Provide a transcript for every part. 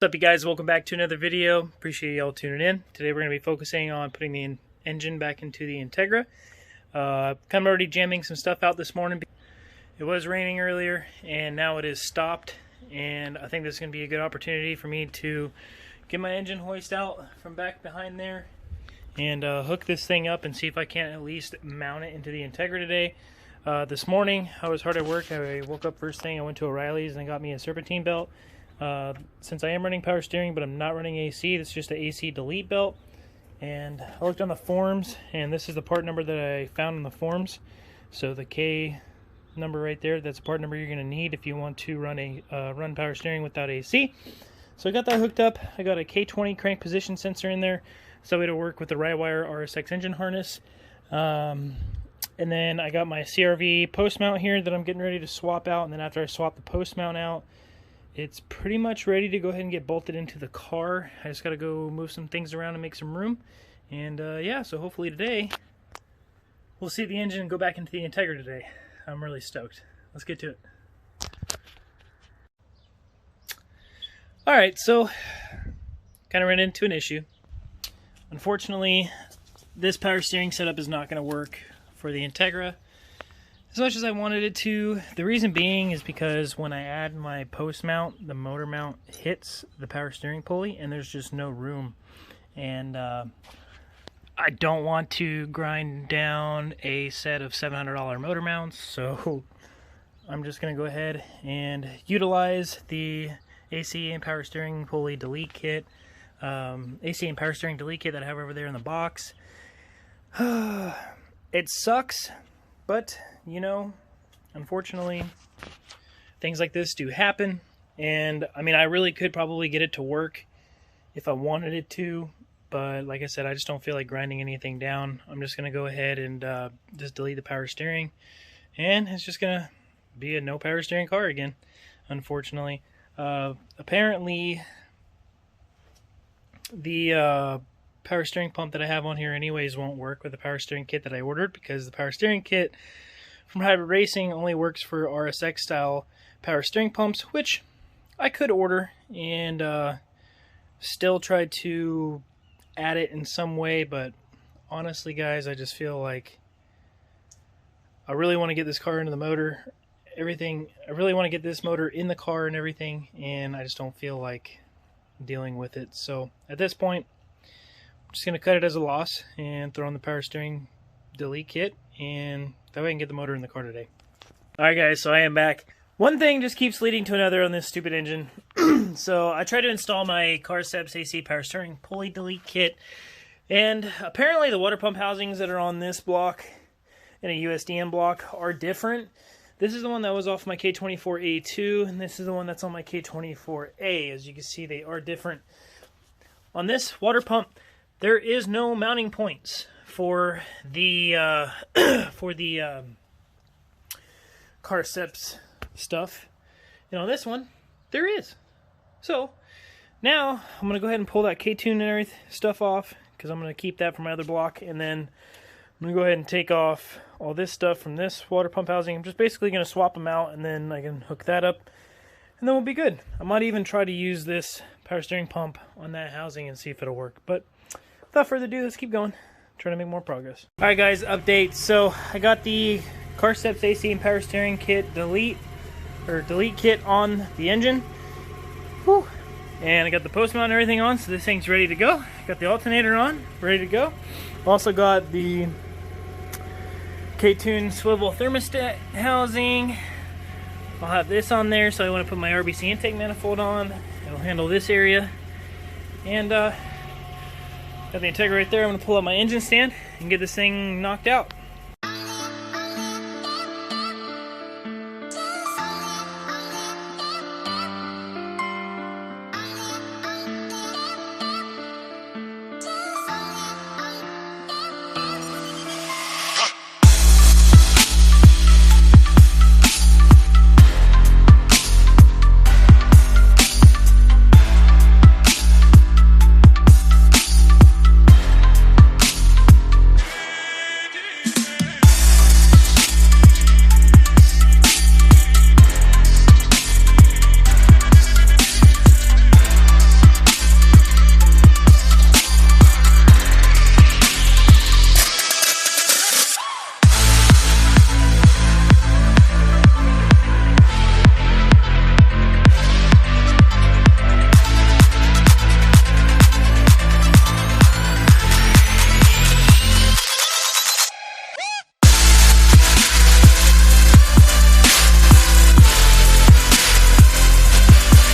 up, you guys? Welcome back to another video. Appreciate y'all tuning in. Today we're going to be focusing on putting the engine back into the Integra. Kind of already jamming some stuff out this morning. It was raining earlier and now it is stopped, and I think this is going to be a good opportunity for me to get my engine hoist out from back behind there and hook this thing up and see if I can't at least mount it into the Integra today. This morning I was hard at work. I woke up first thing, I went to O'Reilly's and I got me a serpentine belt. Since I am running power steering but I'm not running AC, this is just the AC delete belt. And I looked on the forums, and this is the part number that I found in the forums. So the K number right there, that's the part number you're going to need if you want to run power steering without AC. So I got that hooked up. I got a K20 crank position sensor in there, so it'll work with the Rywire RSX engine harness. And then I got my CRV post mount here that I'm getting ready to swap out. And then after I swap the post mount out, it's pretty much ready to go ahead and get bolted into the car. I just got to go move some things around and make some room. And yeah, so hopefully today we'll see the engine go back into the Integra today. I'm really stoked. Let's get to it. Alright, so kind of ran into an issue. Unfortunately, this power steering setup is not going to work for the Integra as much as I wanted it to. The reason being is because when I add my post mount, the motor mount hits the power steering pulley and there's just no room. And I don't want to grind down a set of $700 motor mounts, so I'm just going to go ahead and utilize the AC and power steering pulley delete kit, AC and power steering delete kit that I have over there in the box. It sucks, but you know, unfortunately, things like this do happen. And I mean, I really could probably get it to work if I wanted it to, but like I said, I just don't feel like grinding anything down. I'm just going to go ahead and just delete the power steering, and it's just going to be a no power steering car again, unfortunately. Apparently, the power steering pump that I have on here anyways won't work with the power steering kit that I ordered, because the power steering kit from Hybrid Racing only works for RSX style power steering pumps, which I could order and still try to add it in some way. But honestly, guys, I just feel like I really want to get this car into the motor, everything. I really want to get this motor in the car and everything, and I just don't feel like dealing with it. So at this point, I'm just going to cut it as a loss and throw in the power steering delete kit, and that way I can get the motor in the car today. Alright guys, so I am back. One thing just keeps leading to another on this stupid engine. So I tried to install my Carceps AC power steering pulley delete kit, and apparently the water pump housings that are on this block and a USDM block are different. This is the one that was off my K24A2, and this is the one that's on my K24A. As you can see, they are different. On this water pump, there is no mounting points for the Carceps stuff, and on this one there is. So now I'm gonna go ahead and pull that K-tune and everything stuff off, because I'm gonna keep that for my other block, and then I'm gonna go ahead and take off all this stuff from this water pump housing. I'm just basically gonna swap them out, and then I can hook that up, and then we'll be good. I might even try to use this power steering pump on that housing and see if it'll work. But without further ado, let's keep going. Trying to make more progress. Alright guys, update. So I got the Carceps AC and power steering kit delete kit on the engine. Whew. And I got the post mount and everything on, so this thing's ready to go. Got the alternator on, ready to go. Also got the K-tune swivel thermostat housing. I'll have this on there, so I want to put my RBC intake manifold on. It'll handle this area. And got the Integra right there. I'm going to pull out my engine stand and get this thing knocked out.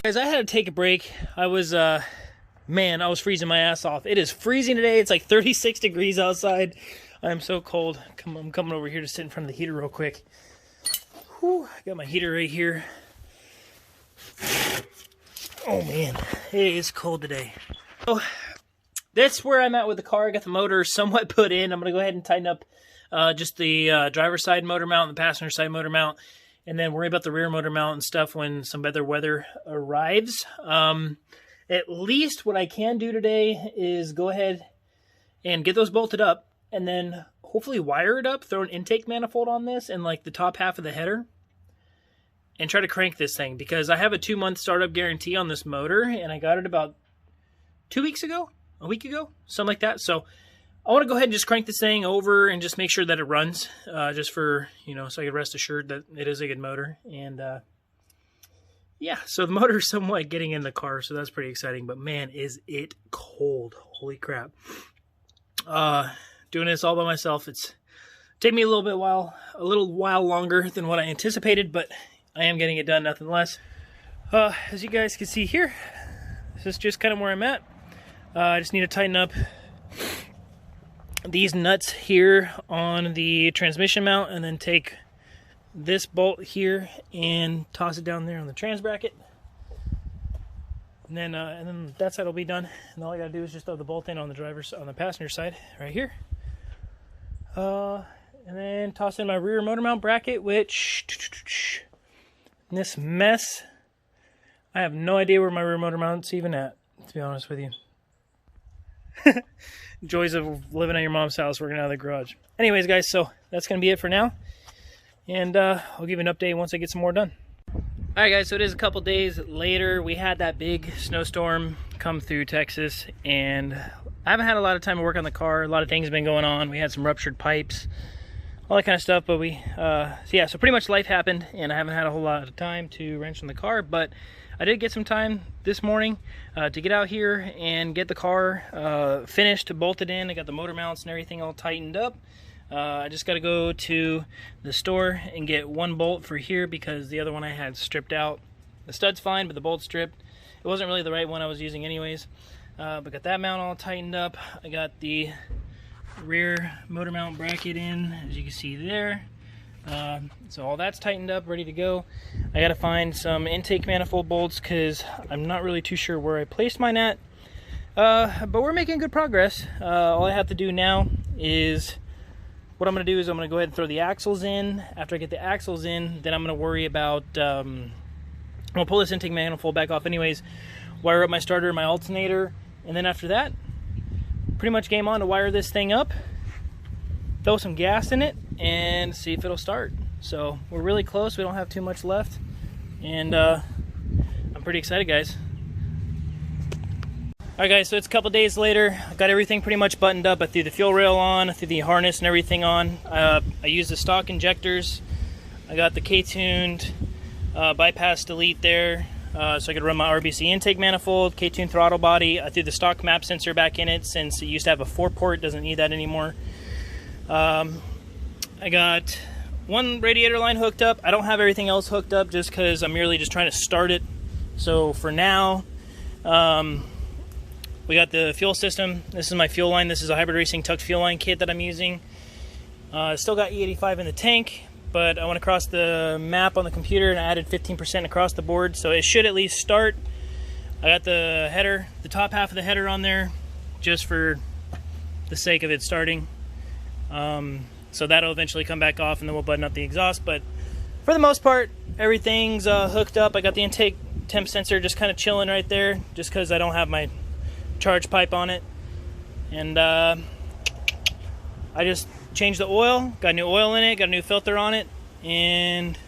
Guys, I had to take a break. I was man, I was freezing my ass off. It is freezing today. It's like 36 degrees outside. I'm so cold. I'm coming over here to sit in front of the heater real quick. Whew, I got my heater right here. Oh man, it is cold today. So that's where I'm at with the car. I got the motor somewhat put in. I'm gonna go ahead and tighten up just the driver's side motor mount and the passenger side motor mount, and then worry about the rear motor mount and stuff when some better weather arrives. At least what I can do today is go ahead and get those bolted up, and then hopefully wire it up, throw an intake manifold on this and like the top half of the header, and try to crank this thing, because I have a 2-month startup guarantee on this motor, and I got it about 2 weeks ago, a week ago, something like that. So I want to go ahead and just crank this thing over and just make sure that it runs, just for, you know, so I can rest assured that it is a good motor. And yeah, so the motor is somewhat getting in the car, so that's pretty exciting. But man, is it cold. Holy crap. Doing this all by myself, it's taken me a little while longer than what I anticipated, but I am getting it done nonetheless. As you guys can see here, this is just kind of where I'm at. I just need to tighten up these nuts here on the transmission mount, and then take this bolt here and toss it down there on the trans bracket. And then that side will be done. And all I gotta do is just throw the bolt in on the passenger side right here. And then toss in my rear motor mount bracket, which in this mess, I have no idea where my rear motor mount's even at, to be honest with you. Joys of living at your mom's house, working out of the garage. Anyways, guys, so that's going to be it for now. And I'll give you an update once I get some more done. Alright guys, so it is a couple days later. We had that big snowstorm come through Texas, and I haven't had a lot of time to work on the car. A lot of things have been going on. We had some ruptured pipes, all that kind of stuff, but so pretty much life happened, and I haven't had a whole lot of time to wrench on the car, but I did get some time this morning to get out here and get the car finished, bolted in. I got the motor mounts and everything all tightened up. I just got to go to the store and get one bolt for here, because the other one I had stripped out. The stud's fine, but the bolt's stripped. It wasn't really the right one I was using anyways. But got that mount all tightened up. I got the rear motor mount bracket in, as you can see there. So all that's tightened up, ready to go. I gotta find some intake manifold bolts, because I'm not really too sure where I placed mine at. But we're making good progress. All I have to do now is, what I'm gonna do is I'm gonna go ahead and throw the axles in. After I get the axles in, then I'm gonna worry about, I'm gonna pull this intake manifold back off anyways, wire up my starter and my alternator, and then after that, pretty much game on to wire this thing up, throw some gas in it, and see if it'll start. So we're really close. We don't have too much left, and I'm pretty excited, guys. Alright guys, so it's a couple days later. I got everything pretty much buttoned up. I threw the fuel rail on, I threw the harness and everything on. I used the stock injectors. I got the K-tuned bypass delete there, so I could run my RBC intake manifold, K-tuned throttle body. I threw the stock map sensor back in it, since it used to have a 4-port, doesn't need that anymore. I got one radiator line hooked up. I don't have everything else hooked up, just because I'm merely just trying to start it. So for now, we got the fuel system. This is my fuel line. This is a Hybrid Racing tucked fuel line kit that I'm using. Still got E85 in the tank, but I went across the map on the computer and I added 15% across the board, so it should at least start. I got the header, the top half of the header on there, just for the sake of it starting. So that'll eventually come back off, and then we'll button up the exhaust. But for the most part, everything's hooked up. I got the intake temp sensor just kind of chilling right there, just because I don't have my charge pipe on it. And I just changed the oil, got new oil in it, got a new filter on it, and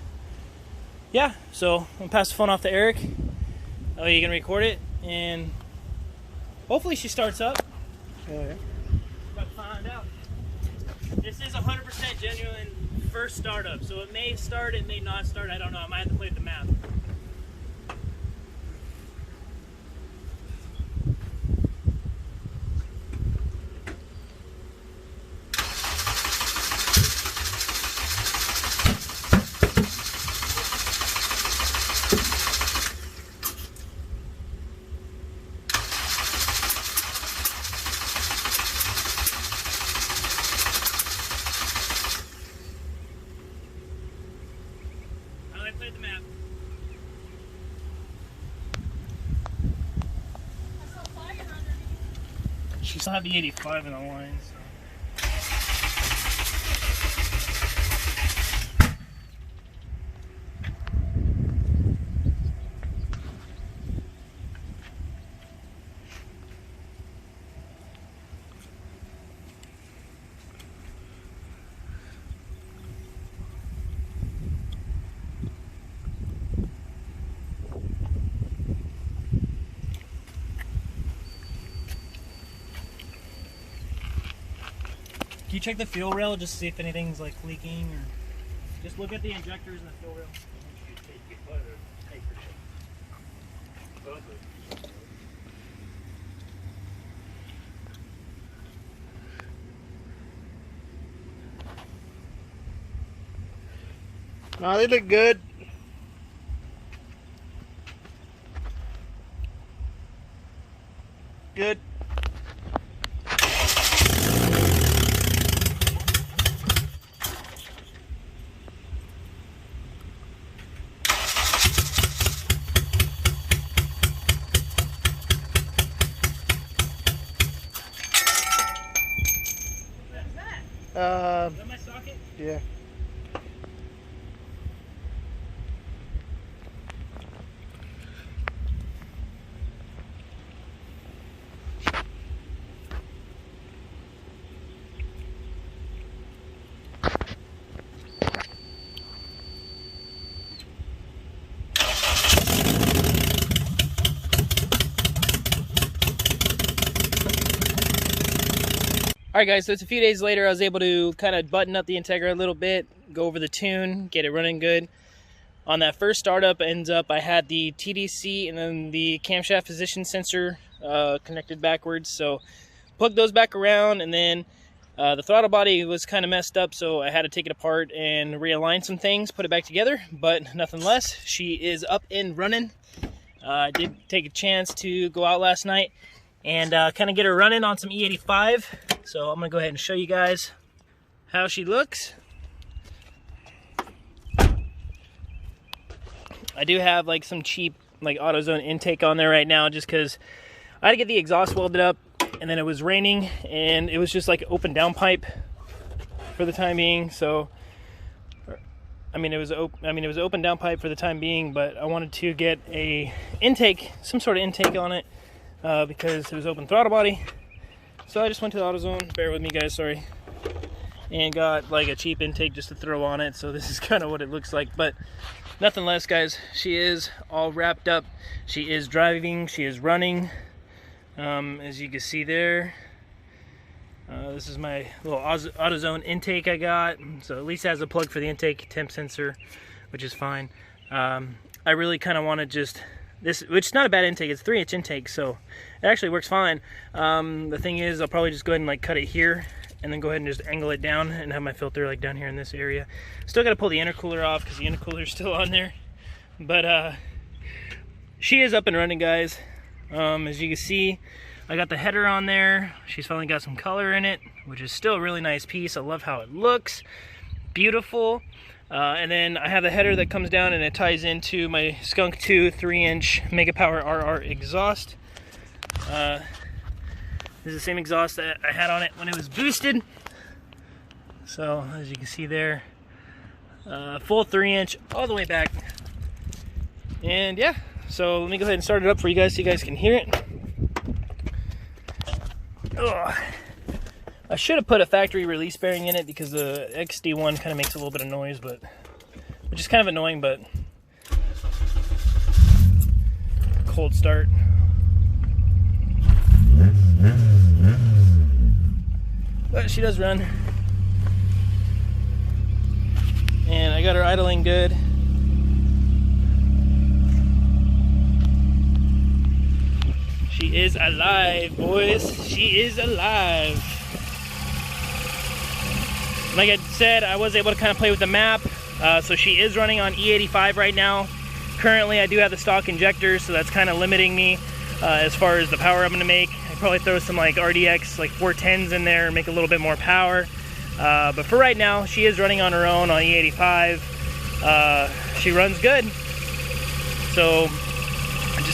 yeah, so I'm gonna pass the phone off to Eric. Oh, you can record it, and hopefully she starts up. Oh, yeah. About to find out. This is 100% genuine first startup, so it may start, it may not start, I don't know. I might have to play with the map. She still have the 85 in the line, so. Can you check the fuel rail just to see if anything's like leaking, or just look at the injectors and the fuel rail? No, they look good. Good. Is that my socket? Yeah. Alright guys, so it's a few days later. I was able to kind of button up the Integra a little bit, go over the tune, get it running good. On that first startup, ends up I had the TDC and then the camshaft position sensor connected backwards, so plugged those back around, and then the throttle body was kind of messed up, so I had to take it apart and realign some things, put it back together, but nothing less. She is up and running. I did take a chance to go out last night and kind of get her running on some E85. So I'm gonna go ahead and show you guys how she looks. I do have like some cheap like AutoZone intake on there right now, just because I had to get the exhaust welded up, and then it was raining and it was just like open downpipe for the time being. So it was open downpipe for the time being, but I wanted to get a intake, some sort of intake on it, because it was open throttle body. So I just went to the AutoZone, bear with me guys, sorry, and got like a cheap intake just to throw on it. So this is kind of what it looks like, but nothing less guys. She is all wrapped up. She is driving, she is running. As you can see there, this is my little AutoZone intake I got. So at least it has a plug for the intake temp sensor, which is fine. I really kind of want to just this, which is not a bad intake, it's 3-inch intake, so it actually works fine. The thing is, I'll probably just go ahead and like cut it here and then go ahead and just angle it down and have my filter like down here in this area. Still got to pull the intercooler off because the intercooler is still on there, but she is up and running guys. As you can see, I got the header on there. She's finally got some color in it, which is still a really nice piece. I love how it looks, beautiful. And then I have the header that comes down and it ties into my Skunk 2 3-inch Mega Power RR exhaust. This is the same exhaust that I had on it when it was boosted. So as you can see there, full 3-inch all the way back. And yeah, so let me go ahead and start it up for you guys so you guys can hear it. Ugh. I should have put a factory release bearing in it because the XD1 kind of makes a little bit of noise, but which is kind of annoying, but cold start. But she does run. And I got her idling good. She is alive, boys. She is alive. Like I said, I was able to kind of play with the map. So she is running on E85 right now. Currently, I do have the stock injector, so that's kind of limiting me as far as the power I'm going to make. I'd probably throw some like RDX, like 410s in there and make a little bit more power. But for right now, she is running on her own on E85. She runs good. So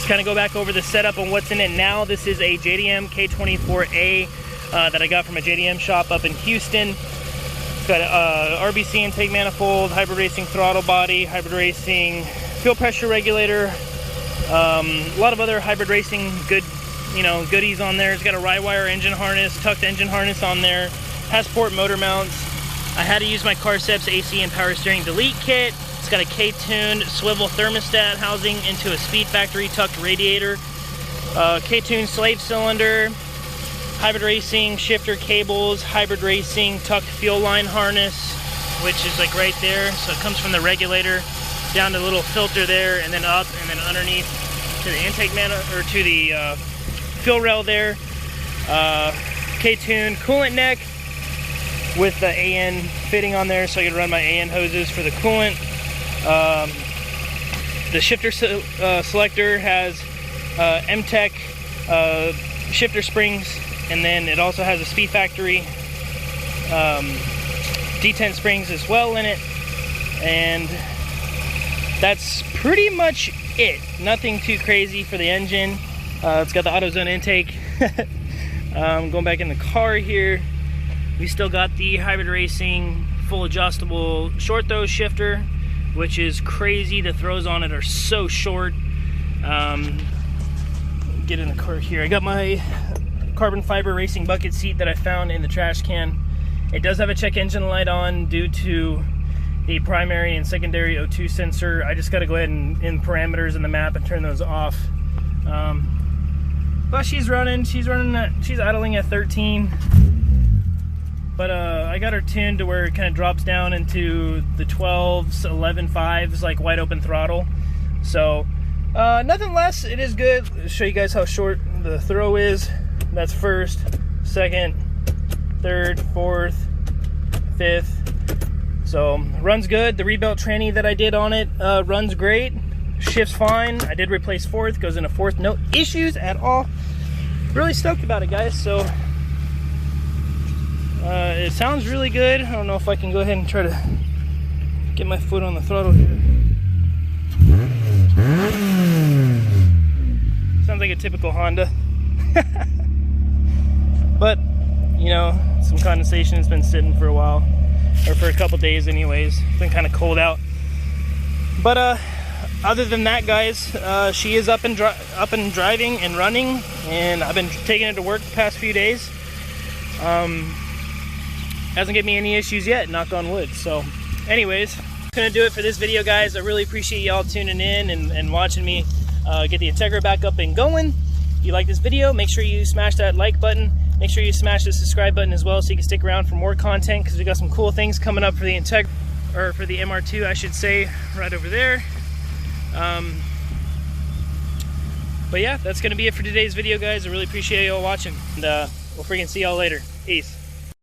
just kind of go back over the setup and what's in it now. This is a JDM K24A that I got from a JDM shop up in Houston. It's got a RBC intake manifold, hybrid racing throttle body, hybrid racing fuel pressure regulator, a lot of other hybrid racing goodies on there. It's got a rye-wire engine harness, tucked engine harness on there, has sport motor mounts. I had to use my Carceps AC and power steering delete kit. It's got a K-tuned swivel thermostat housing into a Speed Factory tucked radiator, K-tuned slave cylinder, hybrid racing shifter cables, hybrid racing tucked fuel line harness, which is like right there. So it comes from the regulator down to the little filter there, and then up, and then underneath to the intake or to the fuel rail there. K-tuned coolant neck with the AN fitting on there, so I can run my AN hoses for the coolant. The shifter selector has M-Tech shifter springs, and then it also has a Speed Factory D10 springs as well in it, and that's pretty much it. Nothing too crazy for the engine. It's got the AutoZone intake. Going back in the car here, we still got the hybrid racing full adjustable short throw shifter, which is crazy. The throws on it are so short. Get in the car here. I got my carbon fiber racing bucket seat that I found in the trash can. It does have a check engine light on due to the primary and secondary O2 sensor. I just got to go ahead and in parameters in the map and turn those off. But she's idling at 13. But I got her tuned to where it kind of drops down into the 12s, 11.5s, like wide open throttle. So nothing less. It is good. I'll show you guys how short the throw is. That's first, second, third, fourth, fifth. So runs good. The rebuilt tranny that I did on it runs great. Shifts fine. I did replace fourth, goes into fourth. No issues at all. Really stoked about it, guys. So it sounds really good. I don't know if I can go ahead and try to get my foot on the throttle here. Sounds like a typical Honda. But, you know, some condensation has been sitting for a while, or for a couple days anyways. It's been kind of cold out. But other than that, guys, she is up and driving and running, and I've been taking it to work the past few days. Hasn't given me any issues yet, knock on wood. So anyways, gonna do it for this video, guys. I really appreciate y'all tuning in and watching me get the Integra back up and going. If you like this video, make sure you smash that like button. Make sure you smash the subscribe button as well, so you can stick around for more content, because we got some cool things coming up for the Integra, or for the MR2, I should say, right over there. But yeah, that's gonna be it for today's video, guys. I really appreciate y'all watching, and we'll freaking see y'all later. Peace.